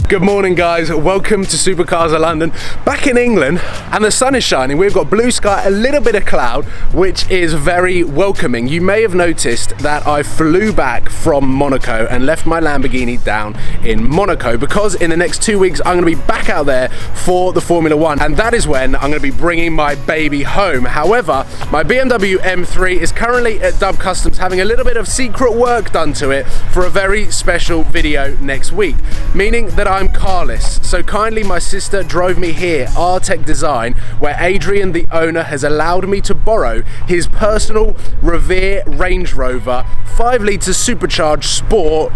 Good morning guys, welcome to Supercars of London, back in England, and the sun is shining. We've got blue sky, a little bit of cloud, which is very welcoming. You may have noticed that I flew back from Monaco and left my Lamborghini down in Monaco because in the next 2 weeks I'm going to be back out there for the Formula 1, and that is when I'm going to be bringing my baby home. However, my BMW M3 is currently at Dub Customs having a little bit of secret work done to it for a very special video next week, meaning that I'm carless. So kindly my sister drove me here, Artec Design, where Adrian, the owner, has allowed me to borrow his personal Revere Range Rover 5 litre supercharged sport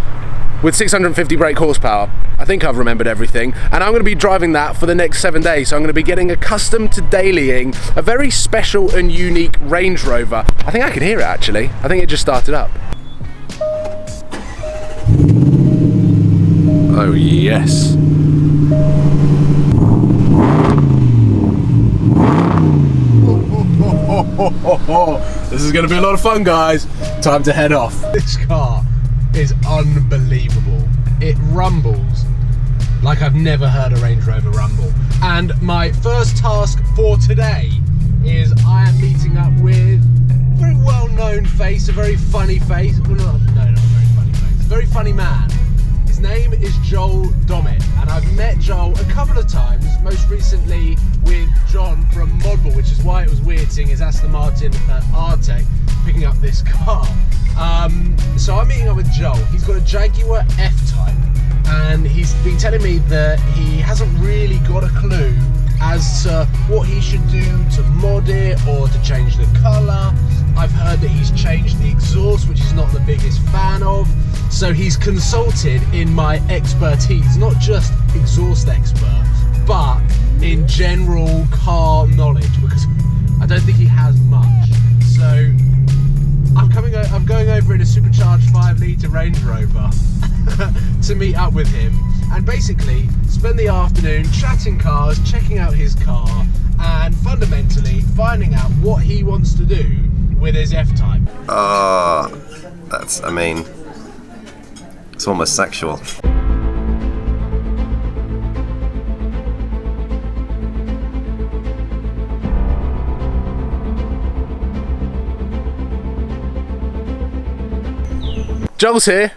with 650 brake horsepower. I think I've remembered everything, and I'm going to be driving that for the next 7 days. So I'm going to be getting accustomed to dailying a very special and unique Range Rover. I think I can hear it actually. I think it just started up. Oh yes. This is going to be a lot of fun, guys. Time to head off. This car is unbelievable. It rumbles like I've never heard a Range Rover rumble. And my first task for today is I am meeting up with a very well-known face, a very funny face. Well, not a very funny face. A very funny man. His name is Joel Dommett, and I've met Joel a couple of times, most recently with John from Modball, which is why it was weird seeing his Aston Martin at Artec picking up this car. So I'm meeting up with Joel. He's got a Jaguar F-Type, and he's been telling me that he hasn't really got a clue as to what he should do to mod it or to change the colour. I've heard that he's changed the exhaust, which he's not the biggest fan of. So he's consulted in my expertise, not just exhaust expert, but in general car knowledge, because I don't think he has much. So I'm going over in a supercharged 5 litre Range Rover to meet up with him and basically spend the afternoon chatting cars, checking out his car, and fundamentally finding out what he wants to do with his F-Type. It's almost sexual. Joel's here.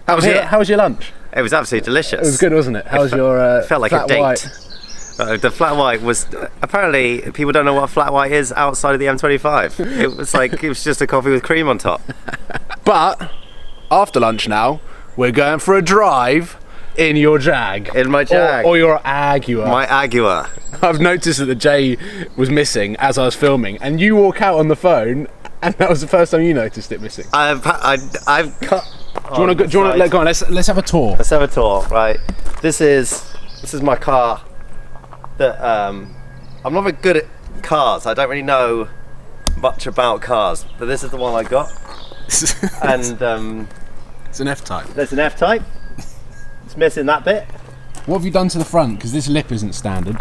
How was your lunch? It was absolutely delicious. It was good, wasn't it? How was your felt like a date. The flat white was, apparently people don't know what a flat white is outside of the M25. It was like, it was just a coffee with cream on top. But after lunch now, we're going for a drive in your Jag. In my Jag. Or your Jaguar. My Jaguar. I've noticed that the J was missing as I was filming, and you walk out on the phone, and that was the first time you noticed it missing. I've cut. Do you want to go on? Let's have a tour. Let's have a tour, right? This is my car. That I'm not very good at cars. I don't really know much about cars, but this is the one I got. And it's an F-Type. There's an F-Type. It's missing that bit. What have you done to the front? Because this lip isn't standard.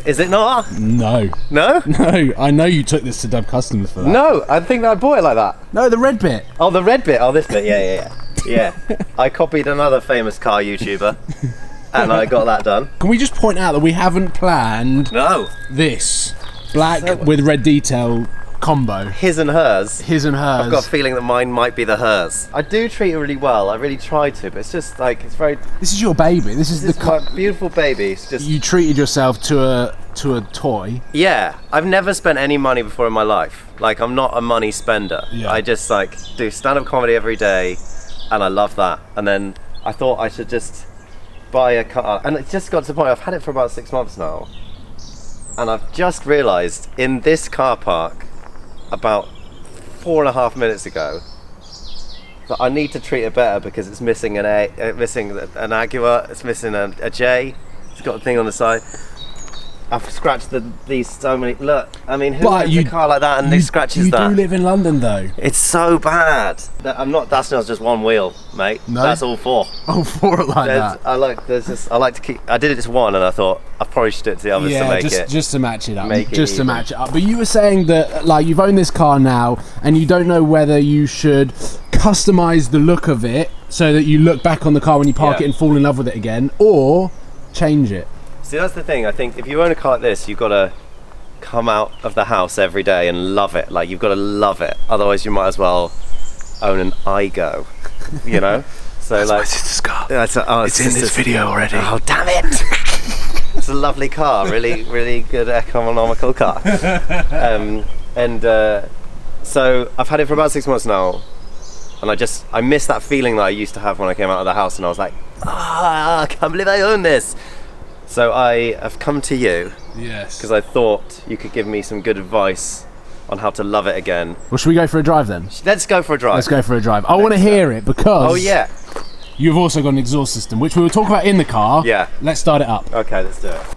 Is it not? No. No? No, I know you took this to Dub Customs for that. No, I think I bought it like that. No, the red bit. Oh, the red bit. Oh, this bit. Yeah. I copied another famous car YouTuber, and I got that done. Can we just point out that we haven't planned this black with red detail combo? His and hers. His and hers. I've got a feeling that mine might be the hers. I do treat her really well. I really try to, but it's just like, it's very... This is your baby. This is my beautiful baby. It's just... You treated yourself to a toy. Yeah. I've never spent any money before in my life. Like, I'm not a money spender. Yeah. I just like do stand-up comedy every day, and I love that. And then I thought I should just buy a car, and it just got to the point, I've had it for about 6 months now, and I've just realised in this car park about 4.5 minutes ago that I need to treat it better because it's missing missing an Jaguar, it's missing a J, it's got a thing on the side. I've scratched these so many. Look, I mean, who But owns a car like that and these scratches you that? do live in London though. It's so bad. I'm not. That's not just one wheel, mate. No? That's all 4. Oh, 4 like that. I like to keep. I did it to 1, and I thought I probably should do it to the others to make it. Just to match it up. Make it just to even. match it up. But you were saying that like you've owned this car now, and you don't know whether you should customize the look of it so that you look back on the car when you park it and fall in love with it again, or change it. See, that's the thing. I think if you own a car like this, you've got to come out of the house every day and love it. Like, you've got to love it. Otherwise, you might as well own an Igo, you know? So, That's like, my sister's car. It's in this video already. Oh, damn it! It's a lovely car. Really, really good economical car. So I've had it for about 6 months now. And I miss that feeling that I used to have when I came out of the house, and I was like, I can't believe I own this. So I have come to you. Yes. Because I thought you could give me some good advice on how to love it again. Well, should we go for a drive then? Let's go for a drive. Let's go for a drive. I want to hear it because... Oh, yeah. You've also got an exhaust system, which we will talk about in the car. Yeah. Let's start it up. Okay, let's do it.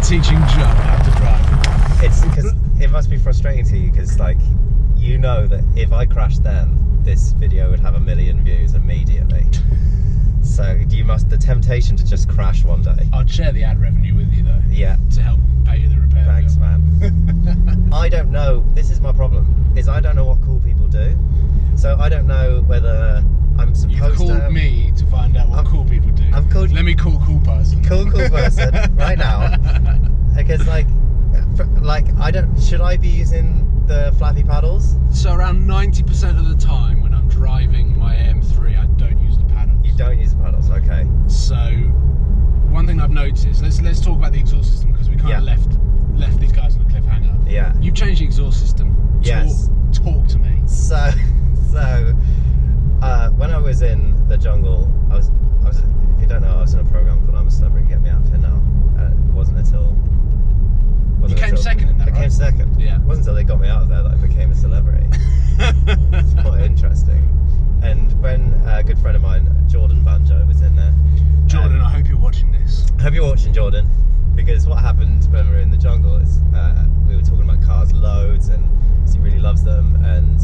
Teaching Joe how to drive. It's because it must be frustrating to you, because like, you know that if I crashed then, this video would have 1 million views immediately. So the temptation to just crash one day. I'd share the ad revenue with you though. Yeah. To help pay you the repair. Thanks, man. I don't know. This is my problem. Is I don't know what cool people do. So I don't know whether I'm supposed to. You've called me to find out what cool people do. I've called. Let me call cool person. Cool person right now. Because like I don't. Should I be using the flappy paddles? So around 90% of the time when I'm driving my AM3, I don't use the paddles. You don't use the paddles, okay. So one thing I've noticed. Let's talk about the exhaust system, because we kind of left these guys on the cliffhanger. Yeah. You've changed the exhaust system. Yes. Talk to me. So when I was in the jungle, I was. If you don't know, I was in a program called I'm a Celebrity, Get Me Out of Here Now. It wasn't until. You came second in that, right? I came second. Yeah. It wasn't until they got me out of there that I became a celebrity. It's quite interesting. And when a good friend of mine, Jordan Banjo, was in there. Jordan, I hope you're watching this. I hope you're watching, Jordan, because what happened when we were in the jungle is we were talking about cars loads, and he really loves them, and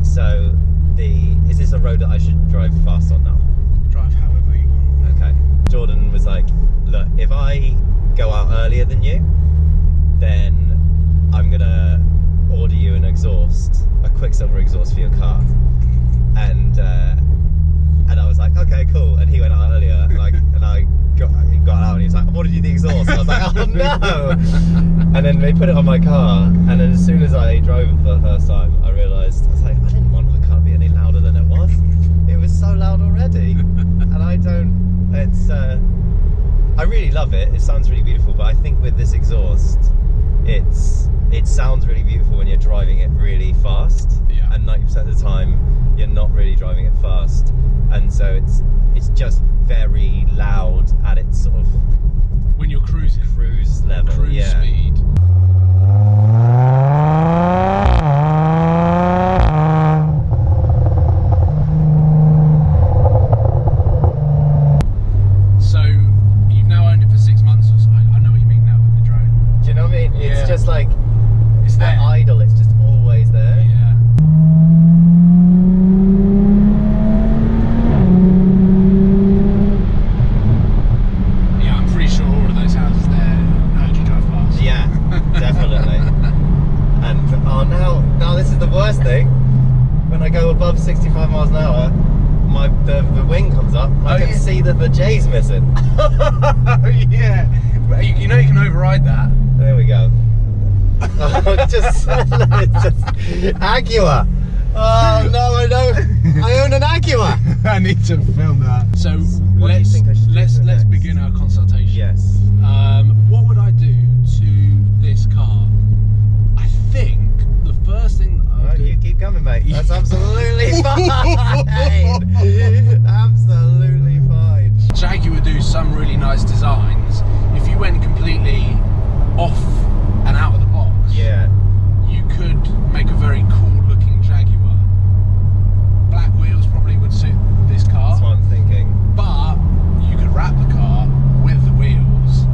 so is this a road that I should drive fast on now? Drive however you want. Okay. Jordan was like, look, if I go out earlier than you, then I'm gonna order you an exhaust, a Quicksilver exhaust for your car. And I was like, okay, cool. And he went out earlier, and I got out, and he was like, I've ordered you the exhaust. And I was like, oh no! And then they put it on my car, and then as soon as I drove it for the first time, I realised, I was like, I didn't want my car to be any louder than it was. It was so loud already. And I really love it. It sounds really beautiful, but I think with this exhaust, it sounds really beautiful when you're driving it really fast. Yeah. And 90% of the time, you're not really driving it fast. And so it's just very loud at its sort of when you're cruising. Cruise level. Cruise speed. So you've now owned it for 6 months or so. I know what you mean now with the drone. Do you know what I mean? Yeah. It's just like It's there. idle. It's just always there. Yeah. Yeah, I'm pretty sure all of those houses there heard you drive fast. Yeah, definitely. And now this is the worst thing. When I go above 65 miles an hour, the wing comes up. I can see that the J's missing. Yeah. But you know you can override that. There we go. It's just Jaguar. Oh no, I don't. I own an Jaguar. I need to film that. So What do you think I should do let's next? begin our consultation. Yes. What would I do to this car? I think the first thing I would do. You keep coming, mate. That's absolutely fine. Absolutely fine. Jaguar do some really nice designs. If you went completely off and out of the box, Yeah. you could make a very cool looking Jaguar. Black wheels probably would suit this car. That's what I'm thinking. But you could wrap the car with the wheels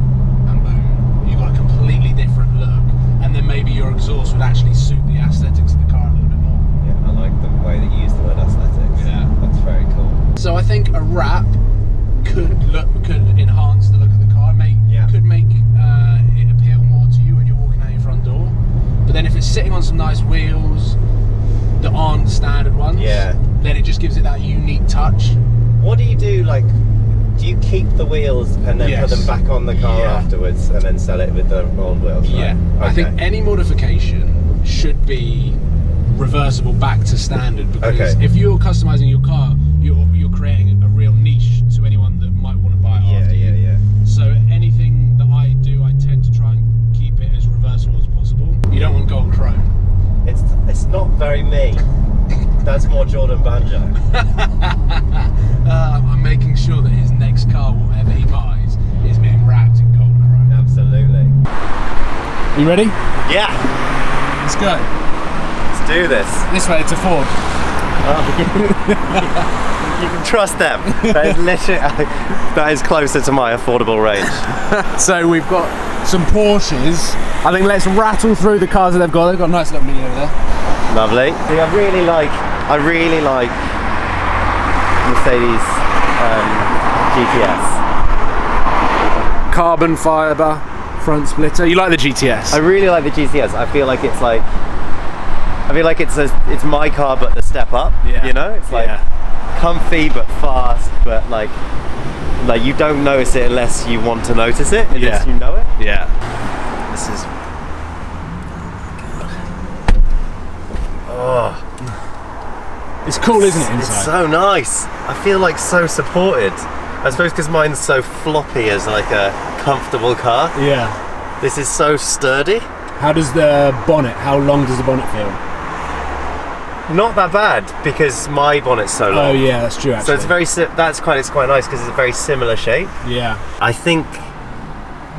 and boom, you got a completely different look. And then maybe your exhaust would actually suit the aesthetics of the car a little bit more. Yeah, I like the way that you use the word aesthetics. Yeah. That's very cool. So I think a wrap could enhance the look of the car, could make it appeal more to you when you're walking out your front door. But then if it's sitting on some nice wheels that aren't standard ones, then it just gives it that unique touch. What do you do, like, do you keep the wheels and then put them back on the car afterwards and then sell it with the old wheels? Yeah, right? I think any modification should be reversible back to standard, because if you're customizing your car, you're creating a real niche to anyone that might want to buy it after you. So anything that I do, I tend to try and keep it as reversible as possible. You don't want gold chrome. It's not very me. That's more Jordan Banjo. I'm making sure that his next car, whatever he buys, is being wrapped in gold chrome. Absolutely. You ready? Yeah. Let's go. Let's do this. This way to Ford. You can trust them. That is literally, that is closer to my affordable range. So we've got some Porsches. I think let's rattle through the cars that they've got. They've got a nice little Mini over there. Lovely. See, I really like Mercedes GTS. Carbon fibre front splitter. You like the GTS? I really like the GTS. I feel like it's it's my car but the step up. Yeah. You know, it's like comfy but fast, but like you don't notice it unless you want to notice it. Unless you know it. Yeah. This is. Oh. It's cool, isn't it, inside? It's so nice. I feel like so supported. I suppose because mine's so floppy as like a comfortable car. Yeah. This is so sturdy. How does the bonnet, how long does the bonnet feel? Not that bad because my bonnet's so long. Oh yeah, that's true actually. So it's very it's quite nice because it's a very similar shape. Yeah. I think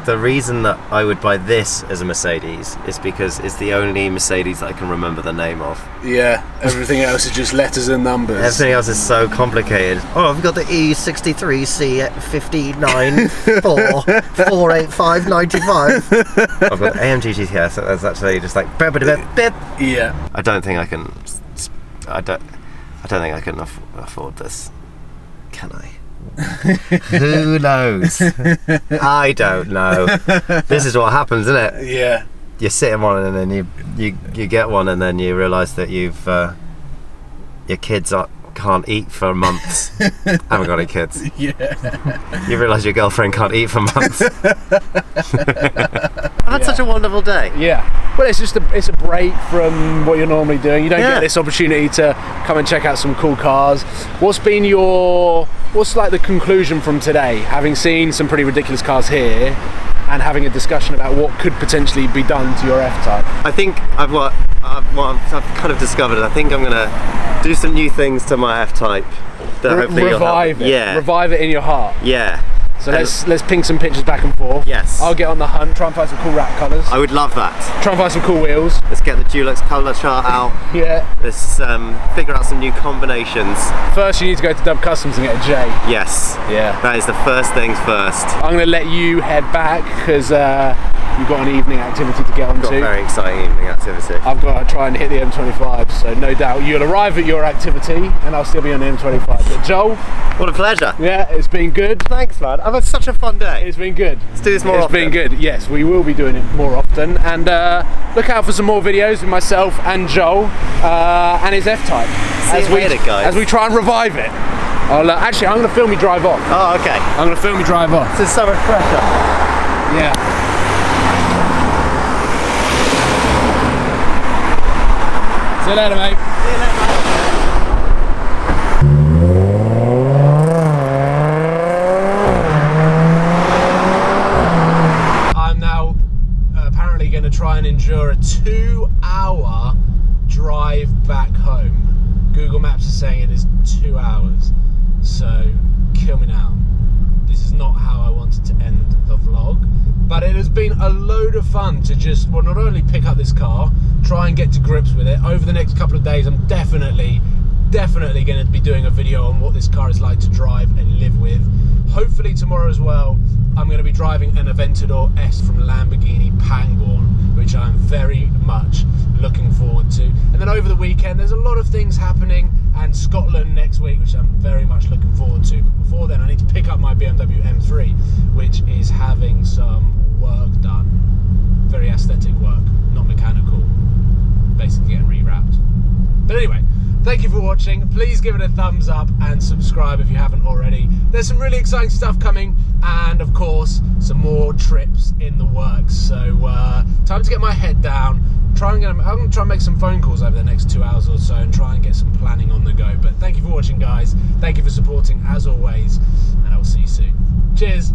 the reason that I would buy this as a Mercedes is because it's the only Mercedes that I can remember the name of. Yeah, everything else is just letters and numbers. Everything else is so complicated. Oh, I've got the E63C59448595. I've got the AMG GTS. That's actually just like bip, bip, bip, bip. Yeah. I don't think I can afford this. Can I? Who knows? I don't know. This is what happens, isn't it? Yeah. You sit in one and then you get one and then you realise that you've your kids can't eat for months. Haven't got any kids. Yeah. You realise your girlfriend can't eat for months. I've had such a wonderful day. Yeah. Well, it's just it's a break from what you're normally doing. You don't get this opportunity to come and check out some cool cars. What's like the conclusion from today, having seen some pretty ridiculous cars here and having a discussion about what could potentially be done to your F-Type? I think I've kind of discovered it. I think I'm gonna do some new things to my F-Type that hopefully revive it. Yeah. Revive it in your heart. Yeah. So let's ping some pictures back and forth. Yes. I'll get on the hunt, try and find some cool wrap colours. I would love that. Try and find some cool wheels. Let's get the Dulux colour chart out. Yeah. Let's figure out some new combinations. First you need to go to Dub Customs and get a J. Yes. Yeah. That is the first things first. I'm going to let you head back because you've got an evening activity to get onto. Got a very exciting evening activity. I've got to try and hit the M25, so no doubt you'll arrive at your activity and I'll still be on the M25. But Joel, what a pleasure. Yeah, it's been good. Thanks, man. I've had such a fun day. It's been good. Let's do this more often. It's been good. Yes, we will be doing it more often. And look out for some more videos with myself and Joel and his F-Type. As we try and revive it. Actually, I'm going to film you drive off. Oh, okay. I'm going to film you drive off. This is so much pressure. Yeah. See you later, mate. See you later, mate. I'm now apparently going to try and endure a 2-hour drive back home. Google Maps is saying it is 2 hours. of fun to just, well, not only pick up this car, try and get to grips with it. Over the next couple of days, I'm definitely going to be doing a video on what this car is like to drive and live with. Hopefully tomorrow as well, I'm going to be driving an Aventador S from Lamborghini Pangborn, which I'm very much looking forward to. And then over the weekend, there's a lot of things happening, and Scotland next week, which I'm very much looking forward to. But before then, I need to pick up my BMW M3, which is having some work done. Very aesthetic work, not mechanical. Basically getting rewrapped. But anyway, thank you for watching. Please give it a thumbs up and subscribe if you haven't already. There's some really exciting stuff coming, and of course some more trips in the works. So time to get my head down. I'm going to try and make some phone calls over the next 2 hours or so and try and get some planning on the go. But thank you for watching, guys. Thank you for supporting as always, and I will see you soon. Cheers.